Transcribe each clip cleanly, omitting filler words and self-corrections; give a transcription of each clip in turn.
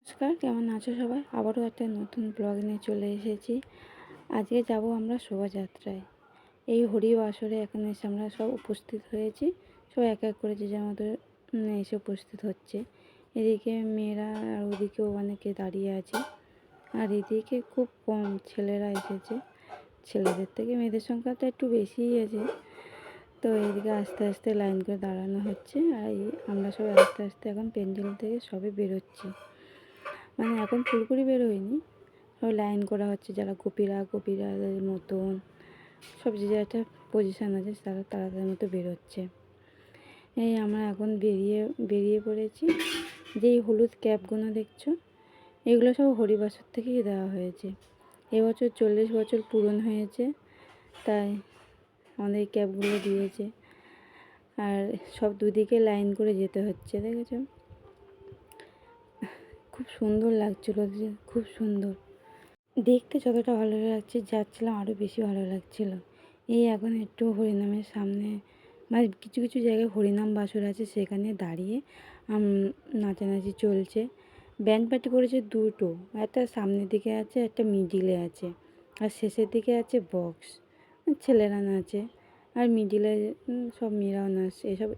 নমস্কার, কেমন আছো সবাই? আবারও একটা নতুন ব্লগ নিয়ে চলে এসেছি। আজকে যাব আমরা শোভাযাত্রায়। এই হরিবাসরে এখানে এসে আমরা সব উপস্থিত হয়েছি। সব এক এক করে যে যার মতো এসে উপস্থিত হচ্ছে। এদিকে মেয়েরা আর ওদিকেও অনেকে দাঁড়িয়ে আছে। আর এদিকে খুব কম ছেলেরা এসেছে। ছেলেদের থেকে মেয়েদের সংখ্যাটা একটু বেশিই আছে। তো এইদিকে আস্তে আস্তে লাইন করে দাঁড়ানো হচ্ছে। আর আমরা সব আস্তে আস্তে এখন প্যান্ডেল থেকে সবে বেরোচ্ছি। মানে এখন পুরোপুরি বের হয়নি, সব লাইন করা হচ্ছে। যারা গোপীরাদের মতন সব যে একটা পজিশান আছে তারা তাদের মতো বেরোচ্ছে। এই আমরা এখন বেরিয়ে পড়েছি। যেই হলুদ ক্যাপগুলো দেখছো, এগুলো সব হরিবাসর থেকেই দেওয়া হয়েছে। এবছর 40 বছর পূরণ হয়েছে, তাই আমাদের এই ক্যাপগুলো দিয়েছে। আর সব দুদিকে লাইন করে যেতে হচ্ছে, দেখেছো? খুব সুন্দর লাগছিলো, খুব সুন্দর দেখতে। যতটা ভালো লাগছে, যাচ্ছিলাম আরও বেশি ভালো লাগছিল। এই এখন একটু হরিনামের সামনে, মানে কিছু কিছু জায়গায় হরিনাম বাসর আছে, সেখানে দাঁড়িয়ে নাচানাচি চলছে। ব্যান্ড পার্টি করেছে দুটো, একটা সামনের দিকে আছে, একটা মিডিলে আছে, আর শেষের দিকে আছে বক্স। ছেলেরা নাচে আর মিডিলে সব মেয়েরাও নাচছে এসব।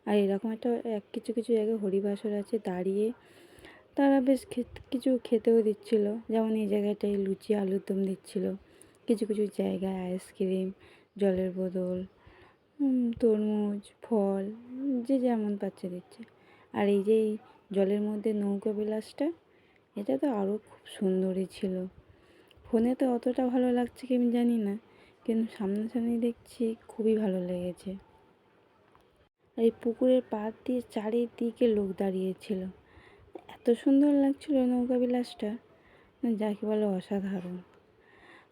আর এরকম একটা কিছু কিছু জায়গায় হরিবাসর আছে, দাঁড়িয়ে তারা বেশ কিছু খেতেও দিচ্ছিল। যেমন এই জায়গাটায় লুচি আলুর দম দিচ্ছিল, কিছু কিছু জায়গায় আইসক্রিম, জলের বোতল, তরমুজ, ফল, যে যেমন পাচ্ছে দিচ্ছে। আর এই যে এই জলের মধ্যে নৌকা বিলাসটা, এটা তো আরও খুব সুন্দরই ছিল। ফোনে তো অতটা ভালো লাগছে কি আমি জানি না, কিন্তু সামনাসামনি দেখছি খুবই ভালো লেগেছে। আর এই পুকুরের পাড় দিয়ে চারিদিকে লোক দাঁড়িয়েছিল। এত সুন্দর লাগছিল নৌকা বিলাসটা, যাকে বলে অসাধারণ।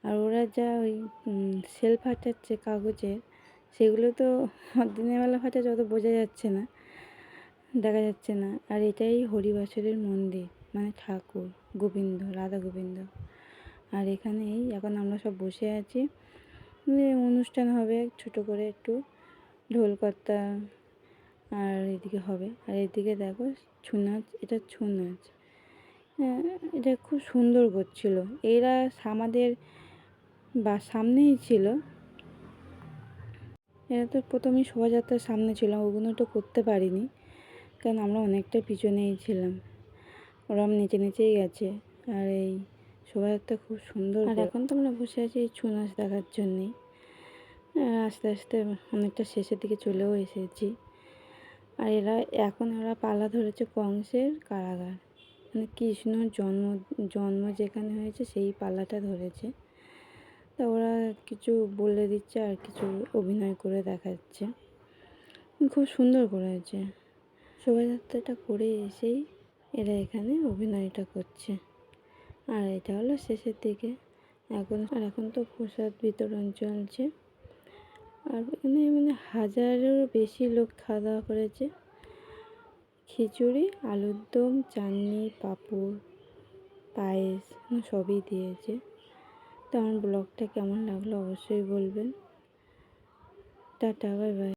আর ওরা যা ওই সেল ফাটাচ্ছে কাগজের, সেগুলো তো দিনের বেলা ফাটাচ্ছে, অত বোঝা যাচ্ছে না, দেখা যাচ্ছে না। আর এটাই হরিবাসরের মন্দির, মানে ঠাকুর গোবিন্দ, রাধা গোবিন্দ। আর এখানেই এখন আমরা সব বসে আছি, অনুষ্ঠান হবে ছোট করে একটু, ঢোলকর্তা আর এদিকে হবে। আর এদিকে দেখো ছৌ নাচ, এটা ছৌ নাচ, এটা খুব সুন্দর করছিল। এরা আমাদের সামনেই ছিল। এরা তো প্রথমেই শোভাযাত্রার সামনে ছিলাম, ওগুলো তো করতে পারিনি, কারণ আমরা অনেকটা পিছনেই ছিলাম। ওরা নিচে নিচেই গেছে। আর এই শোভাযাত্রা খুব সুন্দর। আর এখন তো আমরা বসে আছি এই ছৌ নাচ দেখার জন্যেই। আস্তে আস্তে অনেকটা শেষের দিকে চলেও এসেছি। আর ওরা পালা ধরেছে কংসের কারাগার, মানে কৃষ্ণর জন্ম যেখানে হয়েছে সেই পালাটা ধরেছে। তা ওরা কিছু বলে দিচ্ছে আর কিছু অভিনয় করে দেখাচ্ছে, খুব সুন্দর করেছে। শোভাযাত্রাটা করে এসেই এরা এখানে অভিনয়টা করছে। আর এটা হলো শেষের দিকে। এখন তো প্রসাদ বিতরণ চলছে। আর এখানে মানে 1000-এরও বেশি লোক খাওয়া দাওয়া করেছে। খিচুড়ি, আলুর দম, চাটনি, পাঁপড়, পায়েস সবই দিয়েছে। তো আমার ব্লগটা কেমন লাগলো অবশ্যই বলবেন। Tata, bye bye.